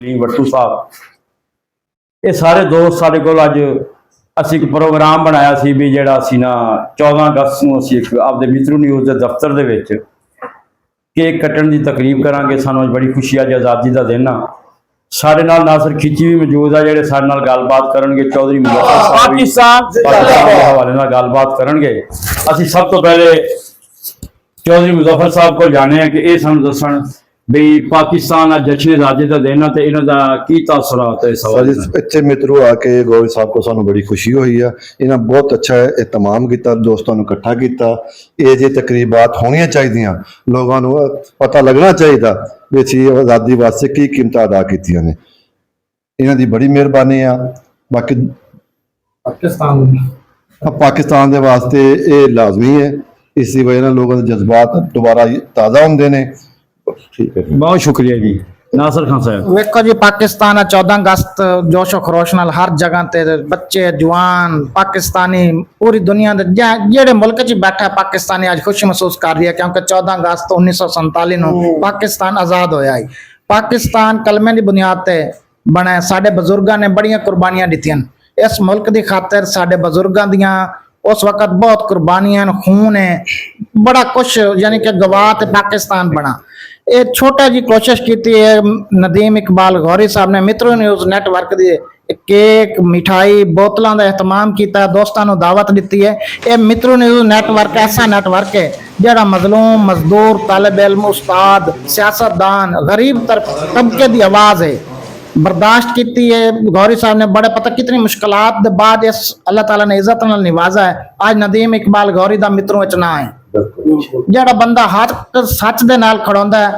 ਵੱਟੂ ਸਾਹਿਬ ਇਹ ਸਾਰੇ ਦੋਸਤ ਸਾਡੇ ਕੋਲ ਅੱਜ ਅਸੀਂ ਇੱਕ ਪ੍ਰੋਗਰਾਮ ਬਣਾਇਆ ਸੀ ਵੀ ਜਿਹੜਾ ਅਸੀਂ ਨਾ 14 ਅਗਸਤ ਨੂੰ ਅਸੀਂ ਇੱਕ ਆਪਦੇ ਮਿੱਤਰੂ ਨਿਊਜ਼ ਦੇ ਦਫ਼ਤਰ ਦੇ ਵਿੱਚ ਕੇਕ ਕੱਟਣ ਦੀ ਤਕਰੀਬ ਕਰਾਂਗੇ। ਸਾਨੂੰ ਅੱਜ ਬੜੀ ਖੁਸ਼ੀ ਅੱਜ ਆਜ਼ਾਦੀ ਦਾ ਦਿਨ ਆ। ਸਾਡੇ ਨਾਲ ਨਾਸਰ ਖਿੱਚੀ ਵੀ ਮੌਜੂਦ ਆ ਜਿਹੜੇ ਸਾਡੇ ਨਾਲ ਗੱਲਬਾਤ ਕਰਨਗੇ। ਚੌਧਰੀ ਮੁਜ਼ੱਫਰ ਸਾਹਿਬ ਪਾਕਿਸਤਾਨ ਦੇ ਹਵਾਲੇ ਨਾਲ ਗੱਲਬਾਤ ਕਰਨਗੇ। ਅਸੀਂ ਸਭ ਤੋਂ ਪਹਿਲੇ ਚੌਧਰੀ ਮੁਜ਼ੱਫਰ ਸਾਹਿਬ ਕੋਲ ਜਾਣੇ ਆ ਕਿ ਇਹ ਸਾਨੂੰ ਦੱਸਣ ਵੀ ਪਾकिस्तान आज जश्न आजादी का दिन है इन्हों का की तासुरात है। इतने मित्रों आके गौरी साहब को सानू बड़ी खुशी हुई है। इन्हें बहुत अच्छा एहतमाम किया, दोस्तों को इकट्ठा किया। ये जो तकरीबात होनी चाहिए, लोगों को पता लगना चाहिए भी असी आज़ादी वास्ते की कीमत अदा की ने। इन्हों की बड़ी मेहरबानी है। बाकी पाकिस्तान के वास्ते ये लाजमी है। इसी वजह लोगों के जज्बात दोबारा ताज़ा होंगे ने। ठीक है, बहुत शुक्रिया जी। नासिर खान साहब वेखो जी, पाकिस्तान 14 अगस्त जोशो खरोश नाल हर जगह ते बच्चे जवान पाकिस्तानी पूरी दुनिया दे जेड़े मुल्क च बैठा पाकिस्तानी आज खुशी महसूस कर रही है क्योंकि 14 अगस्त 1947 नूं पाकिस्तान आजाद होया है। पाकिस्तान कलमे की बुनियाद ते बने। साडे बजुर्गां ने बड़ियां कुर्बानियां दित्तियां इस मुल्क की खातिर। साडे बजुर्गां दियां उस वक्त बहुत कुर्बानियां खून है बड़ा कुछ यानी कि गवाह ते पाकिस्तान बना। ये छोटा जी कोशिश की है नदीम इकबाल गौरी साहब ने मित्रों न्यूज़ नेटवर्क दी केक मिठाई बोतलों का एहतमाम किया, दोस्तों को दावत दी है। ये मित्रों न्यूज़ नेटवर्क ऐसा नेटवर्क है जड़ा मजलूम मजदूर तालिब इल्म उस्ताद सियासतदान गरीब तबके की आवाज़ है बर्दाश्त की है। गौरी साहब ने बड़े पता कितनी मुश्किलात के बाद इस अल्लाह ताला ने इज्जत नाल निवाजा है। आज नदीम इकबाल गौरी दा मित्रों च ना है। जड़ा बंदा हक सच दे नाल खड़ोंदा है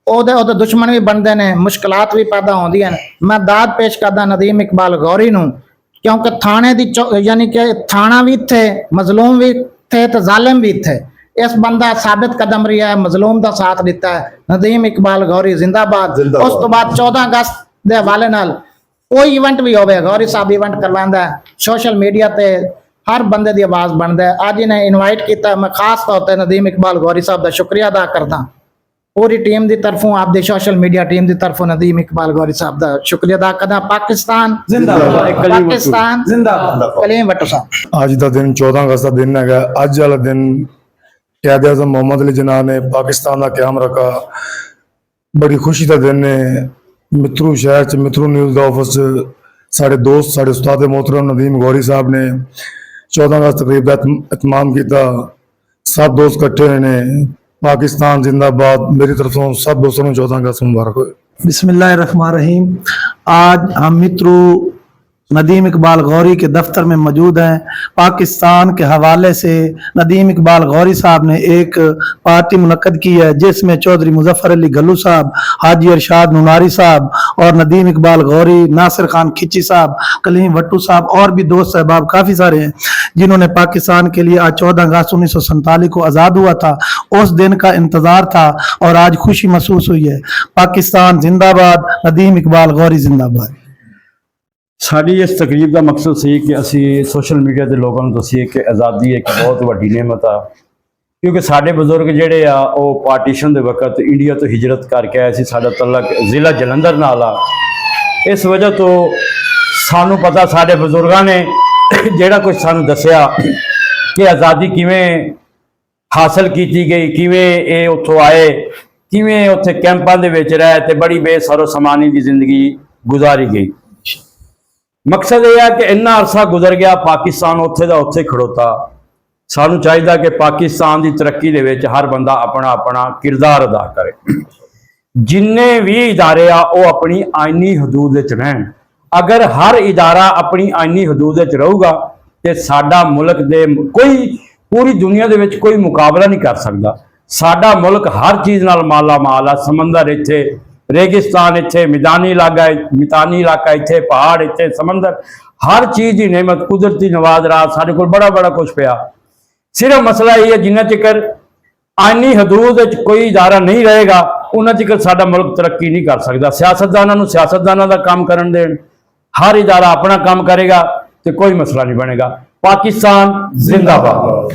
ओदे दुश्मन भी बनते हैं, मुश्किलात भी पैदा होंदियां ने। मैं दाद पेश करदा नदीम इकबाल गौरी नूं क्योंकि थाने दी यानी कि थाना भी थे, मजलूम भी थे तो जालिम भी थे। इस बंदा साबित कदम रहा है, मजलूम का साथ दिता है। नदीम इकबाल गौरी जिंदाबाद। उस तो बाद 14 अगस्त के हवाले नाल कोई इवेंट भी होवे गौरी साहब इवेंट करवांदा है। सोशल मीडिया ते हर बंदे की आवाज़ बनता है। अज इन्हें इनवाइट किया, मैं खास तौर पर नदीम इकबाल गौरी साहब का शुक्रिया अदा करदा। पूरी टीम की तरफों आपकी सोशल मीडिया टीम की तरफों नदीम इकबाल गौरी साहब का शुक्रिया अदा करदा। पाकिस्तान जिंदाबाद, पाकिस्तान जिंदाबाद। कलीम भट्टू साहब आज का दिन 14 अगस्त का दिन है। अज वाला दिन कैद आज़म मोहम्मद अली जिन्ना ने पाकिस्तान का क्याम रखा। बड़ी खुशी का दिन है। मित्रू शहर च मित्रू न्यूज़ का ऑफिस साढ़े दोस्त साढ़े उस्ताद मोहतरम नदीम गौरी साहब ने 14 अगस्त तकरीब का एहतमाम किया। सब दोस्त इकट्ठे हुए ने। पाकिस्तान जिंदाबाद। मेरी तरफ से सब दोस्तों को 14 अगस्त मुबारक हो। बिस्मिल्लाहिर्रहमानिर्रहीम। आज हम मित्रू नदीम इकबाल गौरी के दफ्तर में मौजूद हैं। पाकिस्तान के हवाले से नदीम इकबाल गौरी साहब ने एक पार्टी मुनक्कद की है जिसमें चौधरी मुजफ्फर अली गल्लू साहब, हाजी अरशाद नुनारी साहब और नदीम इकबाल गौरी, नासिर खान खिची साहब, कलीम भट्टू साहब और भी दोस्त साहबाब काफ़ी सारे हैं जिन्होंने पाकिस्तान के लिए आज 14 अगस्त 1947 को आज़ाद हुआ था उस दिन का इंतज़ार था और आज खुशी महसूस हुई है। पाकिस्तान जिंदाबाद, नदीम इकबाल गौरी जिंदाबाद। साड़ी इस तकरीब का मकसद सी कि असी सोशल मीडिया के लोगों को दसीए कि आज़ादी एक बहुत वड्डी नेमत आ क्योंकि साढ़े बजुर्ग जेडे आ वो पार्टीशन के वक्त इंडिया तो हिजरत करके आए सी। साडा तलक जिला जलंधर नाल आ। इस वजह तो सानू पता साढ़े बजुर्गों ने जेड़ा कुछ सानू दसिया कि आज़ादी किवें हासिल की गई, किवें ये उत्थों आए, किवें उत्थे कैंपां दे विच रहे ते बड़ी बेसरो समानी की जिंदगी गुजारी गई। मकसद यह है कि इन्ना अरसा गुजर गया पाकिस्तान उत्थे दा उत्थे खड़ोता। सानू चाहिए कि पाकिस्तान की तरक्की दे विच हर बंदा अपना अपना किरदार अदा करे। जिन्ने भी इदारे आ वो अपनी आईनी हदूद विच रहन। अगर हर इदारा अपनी आईनी हदूद विच रहूगा तो साडा मुल्क दे कोई पूरी दुनिया दे विच कोई मुकाबला नहीं कर सकता। साडा मुल्क हर चीज़ नाल माला माल आ। समंदर इत्थे, रेगिस्तान इत्थे, मैदानी इलाका इत्थे, पहाड़ इत्थे, समंदर, हर चीज़ की नेमत कुदरती नवाज रहा साढ़े को बड़ा बड़ा कुछ पिया। सिर्फ मसला ये है जिन्ना चिकर आईनी हदूद कोई इदारा नहीं रहेगा उन्ना चिकर साडा मुल्क तरक्की नहीं कर सकता। सियासतदानों को सियासतदानों का काम करन देन, हर इदारा अपना काम करेगा तो कोई मसला नहीं बनेगा। पाकिस्तान जिंदाबाद।